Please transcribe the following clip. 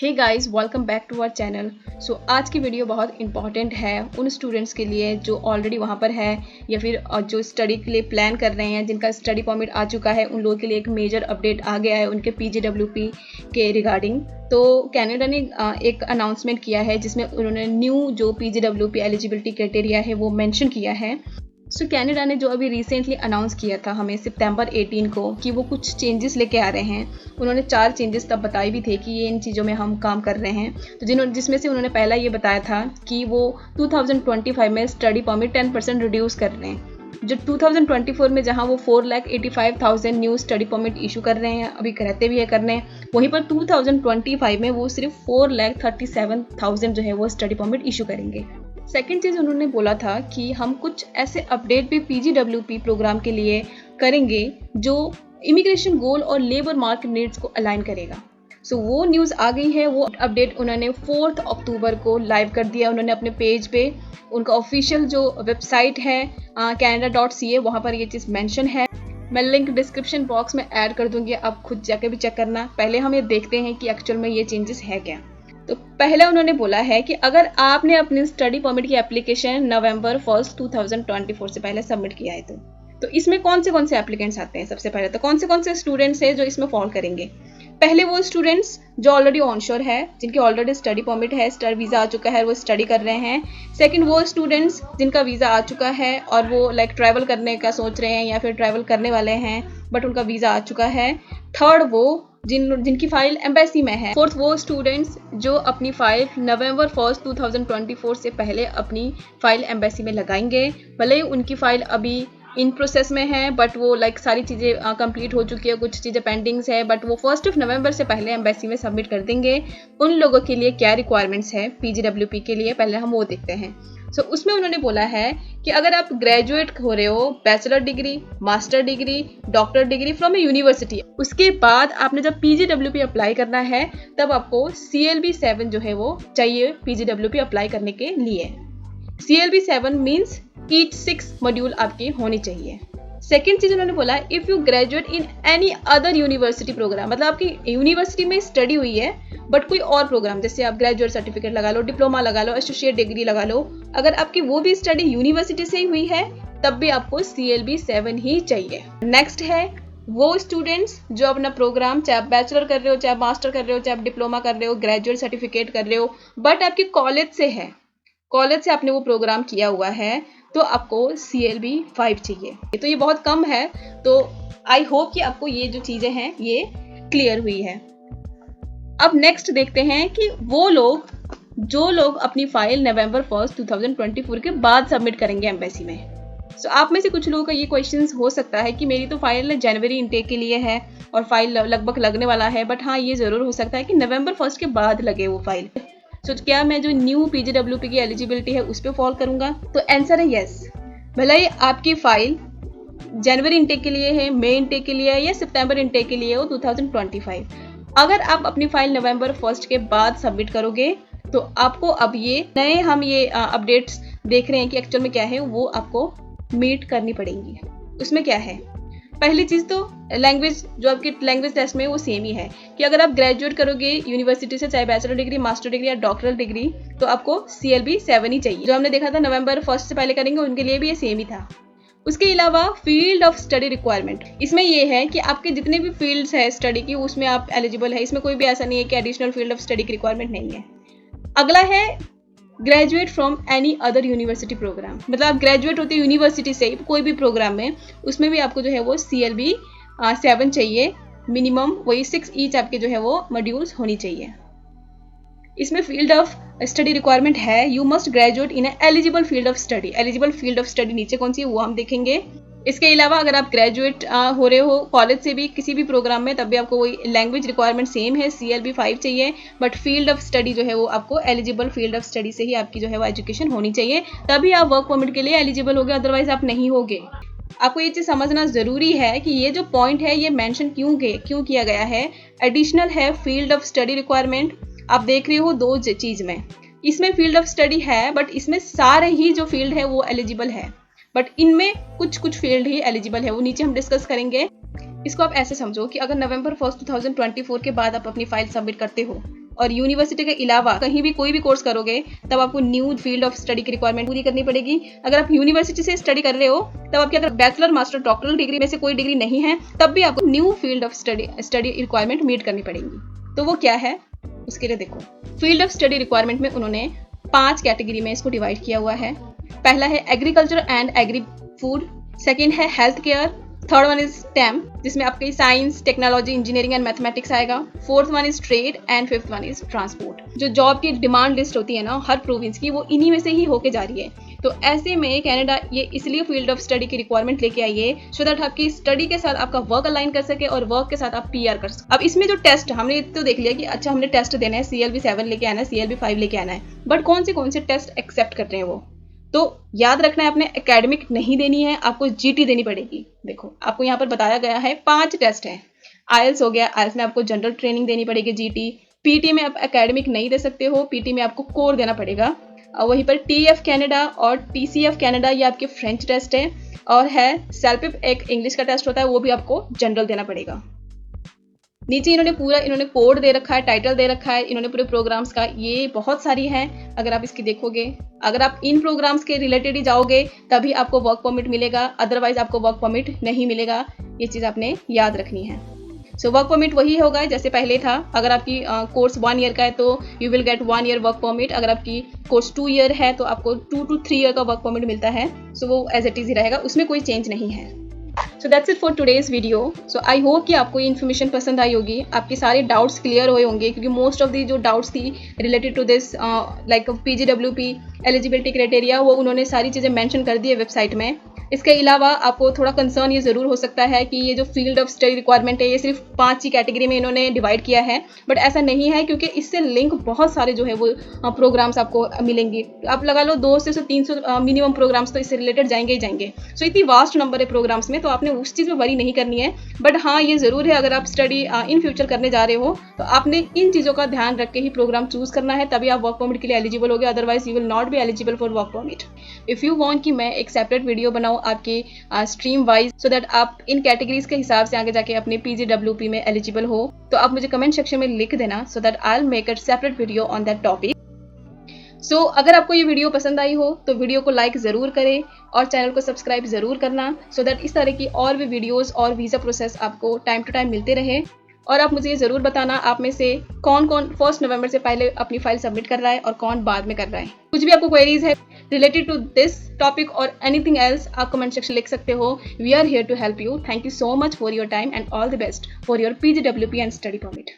Hey guys, welcome back to our channel. आज की video बहुत इंपॉर्टेंट है उन स्टूडेंट्स के लिए जो ऑलरेडी वहाँ पर है या फिर जो स्टडी के लिए प्लान कर रहे हैं, जिनका स्टडी परमिट आ चुका है। उन लोगों के लिए एक मेजर अपडेट आ गया है उनके PGWP के रिगार्डिंग। तो कनाडा ने एक अनाउंसमेंट किया है जिसमें उन्होंने न्यू जो PGWP एलिजिबिलिटी क्राइटेरिया है वो मेंशन किया है। कनाडा ने जो अभी रिसेंटली अनाउंस किया था हमें सितंबर 18 को कि वो कुछ चेंजेस लेके आ रहे हैं। उन्होंने 4 चेंजेस तब बताए भी थे कि ये इन चीज़ों में हम काम कर रहे हैं। तो जिसमें से उन्होंने पहला ये बताया था कि वो 2025 में स्टडी परमिट 10% रिड्यूस कर रहे हैं। जो 2024 में जहां वो 4,85,000 न्यू स्टडी परमिट इशू कर रहे हैं, अभी रहते भी है करने, वहीं पर 2025 में वो सिर्फ 4,37,000 जो है वो स्टडी परमिट इशू करेंगे। सेकेंड चीज़ उन्होंने बोला था कि हम कुछ ऐसे अपडेट भी PGWP प्रोग्राम के लिए करेंगे जो इमिग्रेशन गोल और लेबर मार्केट नीड्स को अलाइन करेगा। वो न्यूज़ आ गई है। वो अपडेट उन्होंने 4 अक्टूबर को लाइव कर दिया उन्होंने अपने पेज पे। उनका ऑफिशियल जो वेबसाइट है canada.ca, वहाँ पर ये चीज़ मेंशन है। मैं लिंक डिस्क्रिप्शन बॉक्स में ऐड कर दूंगी, आप खुद जाके भी चेक करना। पहले हम ये देखते हैं कि एक्चुअल में ये चेंजेस है क्या। तो पहले उन्होंने बोला है कि अगर आपने अपनी स्टडी परमिट की एप्लीकेशन नवंबर 1, 2024 से पहले सबमिट किया है तो इसमें कौन से एप्लीकेंट्स आते हैं। सबसे पहले तो कौन से स्टूडेंट्स हैं जो इसमें फॉल करेंगे। पहले वो स्टूडेंट्स जो ऑलरेडी ऑनशोर है, जिनकी ऑलरेडी स्टडी परमिट है, स्टडी वीज़ा आ चुका है, वो स्टडी कर रहे हैं। सेकंड वो स्टूडेंट्स जिनका वीज़ा आ चुका है और वो ट्रैवल करने का सोच रहे हैं या फिर ट्रैवल करने वाले हैं बट उनका वीज़ा आ चुका है। थर्ड वो जिनकी फाइल एम्बेसी में है। फोर्थ वो स्टूडेंट्स जो अपनी फाइल नवंबर 1, 2024 से पहले अपनी फाइल एम्बेसी में लगाएंगे। भले ही उनकी फाइल अभी इन प्रोसेस में है बट वो सारी चीज़ें कंप्लीट हो चुकी है, कुछ चीज़ें पेंडिंग्स है बट वो 1 नवंबर से पहले एम्बेसी में सबमिट कर देंगे। उन लोगों के लिए क्या रिक्वायरमेंट्स है PGWP के लिए, पहले हम वो देखते हैं। उसमें उन्होंने बोला है कि अगर आप ग्रेजुएट हो रहे हो, bachelor degree, master degree, doctor degree from A university, उसके बाद आपने जब PGWP अप्लाई करना है तब आपको CLB-7 जो है वो चाहिए PGWP अप्लाई करने के लिए। CLB-7 मीन्स ईच 6 मॉड्यूल आपके होने चाहिए। सेकेंड चीज उन्होंने बोला, if you graduate in any other university program, मतलब आपकी यूनिवर्सिटी में स्टडी हुई है बट कोई और प्रोग्राम, जैसे आप ग्रेजुएट सर्टिफिकेट लगा लो, डिप्लोमा लगा लो, एसोसिएट डिग्री लगा लो, अगर आपकी वो भी स्टडी यूनिवर्सिटी से ही हुई है तब भी आपको CLB-7 ही चाहिए। नेक्स्ट है वो स्टूडेंट्स जो अपना प्रोग्राम, चाहे आप बैचलर कर रहे हो, चाहे मास्टर कर रहे हो, चाहे आप डिप्लोमा कर रहे हो, ग्रेजुएट सर्टिफिकेट कर रहे हो बट आपकी कॉलेज से है, कॉलेज से आपने वो प्रोग्राम किया हुआ है, तो आपको CLB-5 चाहिए। तो ये बहुत कम है। तो आई होप कि आपको ये जो चीजें हैं ये क्लियर हुई है। अब नेक्स्ट देखते हैं कि वो लोग जो लोग अपनी फाइल नवंबर 1, 2024 के बाद सबमिट करेंगे एम्बेसी में। आप में से कुछ लोगों का ये क्वेश्चन हो सकता है कि मेरी तो फाइल जनवरी इनटेक के लिए है और फाइल लगभग लगने वाला है, बट हाँ ये जरूर हो सकता है कि नवंबर 1 के बाद लगे वो फाइल। क्या मैं जो न्यू PGWP की एलिजिबिलिटी है उस पर फॉल करूंगा? तो आंसर है यस। भले ही आपकी फाइल जनवरी इनटेक के लिए है, मई इनटेक के लिए है या सितंबर इनटेक के लिए हो 2025, अगर आप अपनी फाइल नवंबर 1 के बाद सबमिट करोगे तो आपको अब ये नए हम ये अपडेट्स देख रहे हैं कि एक्चुअल में क्या है, वो आपको मीट करनी पड़ेंगी। उसमें क्या है, पहली चीज तो लैंग्वेज, जो आपकी लैंग्वेज टेस्ट में वो सेम ही है कि अगर आप ग्रेजुएट करोगे यूनिवर्सिटी से, चाहे बैचलर डिग्री, मास्टर डिग्री या डॉक्टरल डिग्री, तो आपको CLB-7 ही चाहिए। जो हमने देखा था नवंबर 1 से पहले करेंगे उनके लिए भी ये सेम ही था। उसके अलावा फील्ड ऑफ स्टडी रिक्वायरमेंट, इसमें ये है कि आपके जितने भी फील्ड्स है स्टडी की उसमें आप एलिजिबल है। इसमें कोई भी ऐसा नहीं है कि एडिशनल फील्ड ऑफ स्टडी की रिक्वायरमेंट नहीं है। अगला है graduate from any other university program, मतलब आप ग्रेजुएट होते यूनिवर्सिटी से कोई भी प्रोग्राम में, उसमें भी आपको जो है वो CLB-7 चाहिए। मिनिमम वही 6 ईच आपके जो है वो मॉड्यूल्स होनी चाहिए। इसमें फील्ड ऑफ स्टडी रिक्वायरमेंट है, you must graduate in eligible field of study. Eligible field of study नीचे कौन सी है वो हम देखेंगे। इसके अलावा अगर आप ग्रेजुएट हो रहे हो कॉलेज से भी किसी भी प्रोग्राम में, तब भी आपको वही लैंग्वेज रिक्वायरमेंट सेम है, CLB-5 चाहिए, बट फील्ड ऑफ स्टडी जो है वो आपको एलिजिबल फील्ड ऑफ स्टडी से ही आपकी जो है वो एजुकेशन होनी चाहिए, तभी आप वर्क परमिट के लिए एलिजिबल होगे, अदरवाइज आप नहीं होगे। आपको ये चीज़ समझना जरूरी है कि ये जो पॉइंट है ये मेंशन क्यों किया गया है। एडिशनल है फील्ड ऑफ स्टडी रिक्वायरमेंट, आप देख रहे हो 2 चीज में, इसमें फील्ड ऑफ स्टडी है बट इसमें सारे ही जो फील्ड है वो एलिजिबल है, बट इनमें कुछ फील्ड ही एलिजिबल है, वो नीचे हम डिस्कस करेंगे। इसको आप ऐसे समझो कि अगर नवंबर 1, 2024 के बाद आप अपनी फाइल सबमिट करते हो और यूनिवर्सिटी के अलावा कहीं भी कोई भी कोर्स करोगे तब आपको न्यू फील्ड ऑफ स्टडी की रिक्वायरमेंट पूरी करनी पड़ेगी। अगर आप यूनिवर्सिटी से स्टडी कर रहे हो तब आपके अगर बैचलर मास्टर डॉक्टरल डिग्री में से कोई डिग्री नहीं है तब भी आपको new field of study requirement meet करनी पड़ेगी। तो वो क्या है, उसके लिए देखो फील्ड ऑफ स्टडी रिक्वायरमेंट में उन्होंने 5 कैटेगरी में इसको डिवाइड किया हुआ है। पहला है agriculture and agri food, second है health care, third one is STEM जिसमें आपके science, technology, engineering and mathematics आएगा, fourth one is trade and fifth one is transport. जो जॉब की डिमांड लिस्ट होती है ना हर प्रोविंस की, वो इन्हीं में से ही होके जा रही है। तो ऐसे में कनाडा ये इसलिए फील्ड ऑफ स्टडी की रिक्वायरमेंट लेके आई है सो दैट आपकी स्टडी के साथ आपका वर्क अलाइन कर सके और वर्क के साथ आप पीआर कर सके। अब इसमें जो टेस्ट हमने तो देख लिया कि अच्छा हमने टेस्ट देना है, CLB 7 लेके आना है, CLB 5 लेके आना है, बट कौन से टेस्ट एक्सेप्ट कर रहे हैं वो तो याद रखना है। आपने एकेडमिक नहीं देनी है, आपको GT देनी पड़ेगी। देखो आपको यहाँ पर बताया गया है 5 टेस्ट हैं। IELTS हो गया, IELTS में आपको जनरल ट्रेनिंग देनी पड़ेगी GT। PT में आप एकेडमिक नहीं दे सकते हो, PT में आपको कोर देना पड़ेगा। वहीं पर TF कनाडा और TCF कनाडा ये आपके फ्रेंच टेस्ट है, और है सेल्पिप एक इंग्लिश का टेस्ट होता है, वो भी आपको जनरल देना पड़ेगा। नीचे इन्होंने कोड दे रखा है, टाइटल दे रखा है इन्होंने पूरे प्रोग्राम्स का, ये बहुत सारी हैं। अगर आप इसकी देखोगे, अगर आप इन प्रोग्राम्स के रिलेटेड ही जाओगे तभी आपको वर्क परमिट मिलेगा, अदरवाइज आपको वर्क परमिट नहीं मिलेगा। ये चीज़ आपने याद रखनी है। सो वर्क परमिट वही होगा जैसे पहले था। अगर आपकी कोर्स 1 ईयर का है तो you will get 1 year work permit. अगर आपकी कोर्स 2 ईयर है तो आपको 2 to 3 ईयर का वर्क परमिट मिलता है। सो वो एज इट इज ही रहेगा, उसमें कोई चेंज नहीं है। So that's it for today's video. So I hope कि आपको ये इन्फॉर्मेशन पसंद आई होगी, आपके सारे डाउट्स क्लियर हुए होंगे, क्योंकि मोस्ट ऑफ दी जो डाउट्स थी related to this like PGWP eligibility criteria वो उन्होंने सारी चीज़ें मेंशन कर दी है वेबसाइट में। इसके अलावा आपको थोड़ा कंसर्न ये ज़रूर हो सकता है कि ये जो फील्ड ऑफ स्टडी रिक्वायरमेंट है ये सिर्फ 5 ही कैटेगरी में इन्होंने डिवाइड किया है, बट ऐसा नहीं है, क्योंकि इससे लिंक बहुत सारे जो है वो प्रोग्राम्स आपको मिलेंगे। आप लगा लो 200 से 300 मिनिमम प्रोग्राम्स तो इससे रिलेटेड जाएंगे ही जाएंगे। सो इतनी वास्ट नंबर है प्रोग्राम्स में, तो आपने उस चीज़ में वरी नहीं करनी है। बट हाँ ये ज़रूर है अगर आप स्टडी इन फ्यूचर करने जा रहे हो तो आपने इन चीज़ों का ध्यान रख के ही प्रोग्राम चूज करना है, तभी आप वर्क परमिट के लिए एलिजिबल होगे, otherwise you will not be eligible for work permit. If you want कि मैं एक सेपरेट वीडियो बनाऊँ आपके स्ट्रीम वाइज सो दैट आप इन कैटेगरीज के हिसाब से आगे जाके अपने PGWP में एलिजिबल हो, तो आप मुझे कमेंट सेक्शन में लिख देना so that I will make a separate video on that topic. So अगर आपको ये वीडियो पसंद आई हो तो वीडियो को लाइक ज़रूर करें और चैनल को सब्सक्राइब ज़रूर करना, सो दैट इस तरह की और भी वीडियोस और वीज़ा प्रोसेस आपको टाइम टू टाइम मिलते रहे। और आप मुझे ये ज़रूर बताना आप में से कौन 1 नवंबर से पहले अपनी फाइल सबमिट कर रहा है और कौन बाद में कर रहा है। कुछ भी आपको क्वेरीज है रिलेटेड टू दिस टॉपिक और एनीथिंग एल्स आप कमेंट सेक्शन लिख सकते हो। We are here to help you. Thank you so much for your time and all the best for your PGWP and study permit.